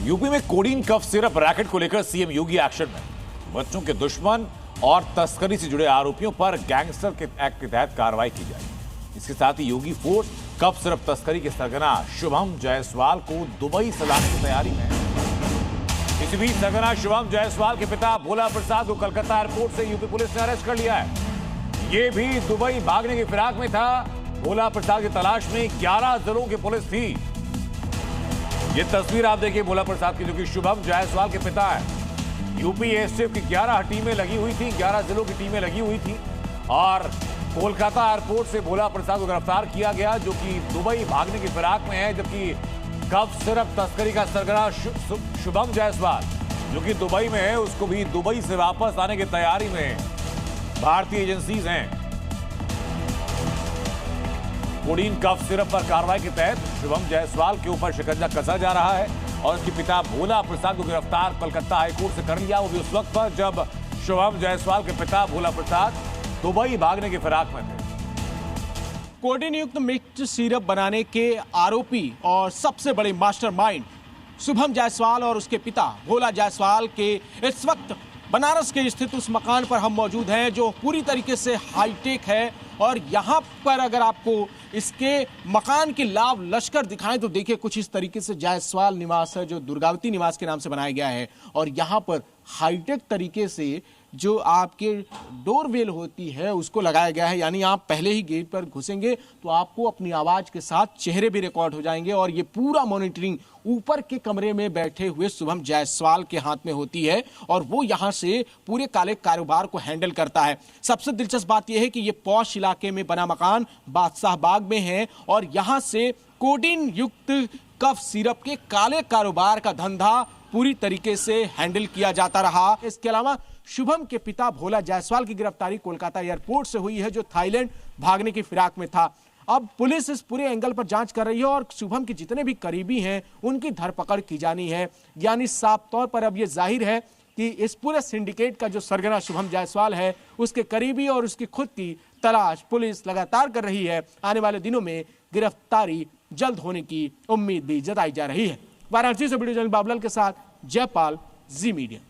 UP में codeine cough syrup racket को लेकर सीएम योगी एक्शन में। बच्चों के दुश्मन और तस्करी से जुड़े आरोपियों पर गैंगस्टर के एक्ट के तहत कार्रवाई की जाएगी। इसके साथ ही योगी फोर्स कफ सिरप तस्करी के सरगना शुभम जायसवाल को दुबई सलाने की तैयारी में है। इसी बीच सरगना शुभम जायसवाल के पिता भोला प्रसाद को कलकत्ता एयरपोर्ट से यूपी पुलिस ने अरेस्ट कर लिया है। ये भी दुबई भागने की फिराक में था। भोला प्रसाद की तलाश में 11 जिलों की पुलिस थी। ये तस्वीर आप देखिए भोला प्रसाद की, जो कि शुभम जायसवाल के पिता है। यूपी एसटीएफ की 11 टीमें लगी हुई थी, 11 जिलों की टीमें लगी हुई थी और कोलकाता एयरपोर्ट से भोला प्रसाद को गिरफ्तार किया गया, जो कि दुबई भागने की फिराक में है। जबकि कफ सिरप तस्करी का सरगना शुभम जायसवाल, जो कि दुबई में है, उसको भी दुबई से वापस आने की तैयारी में भारतीय एजेंसीज हैं। कोडीन कफ सिरप पर कार्रवाई के तहत शुभम जायसवाल के ऊपर शिकंजा कसा जा रहा है और उसके पिता भोला प्रसाद को गिरफ्तार कोलकाता हाईकोर्ट से कर लिया, वो भी उस वक्त पर जब शुभम जायसवाल के पिता भोला प्रसाद दुबई भागने की फिराक में थे। कोडीन युक्त मिक्स सिरप बनाने के आरोपी और सबसे बड़े मास्टरमाइंड शुभम जायसवाल और उसके पिता भोला जायसवाल के इस वक्त बनारस के स्थित उस मकान पर हम मौजूद हैं, जो पूरी तरीके से हाईटेक है। और यहाँ पर अगर आपको इसके मकान की लाभ लश्कर दिखाएं तो देखिए कुछ इस तरीके से जायसवाल निवास है, जो दुर्गावती निवास के नाम से बनाया गया है। और यहाँ पर हाईटेक तरीके से जो आपके डोरवेल होती है उसको लगाया गया है, यानी आप पहले ही गेट पर घुसेंगे तो आपको अपनी आवाज के साथ चेहरे भी रिकॉर्ड हो जाएंगे। और ये पूरा मॉनिटरिंग ऊपर के कमरे में बैठे हुए शुभम जायसवाल के हाथ में होती है और वो यहाँ से पूरे काले कारोबार को हैंडल करता है। सबसे दिलचस्प बात यह है कि ये पॉश इलाके में बना मकान बादशाह बाग में है और यहाँ से कोडीन युक्त कफ सिरप के काले कारोबार का धंधा पूरी तरीके से हैंडल किया जाता रहा। इसके अलावा शुभम के पिता भोला जायसवाल की गिरफ्तारी कोलकाता एयरपोर्ट से हुई है, जो थाईलैंड भागने की फिराक में था। अब पुलिस इस पूरे एंगल पर जांच कर रही है और शुभम के जितने भी करीबी हैं उनकी धरपकड़ की जानी है। यानी साफ तौर पर अब यह जाहिर है कि इस पूरे सिंडिकेट का जो सरगना शुभम जायसवाल है, उसके करीबी और उसकी खुद की तलाश पुलिस लगातार कर रही है। आने वाले दिनों में गिरफ्तारी जल्द होने की उम्मीद भी जताई जा रही है। वाराणसी से वीडियो जर्नलिस्ट बाबूलाल के साथ जयपाल, जी मीडिया।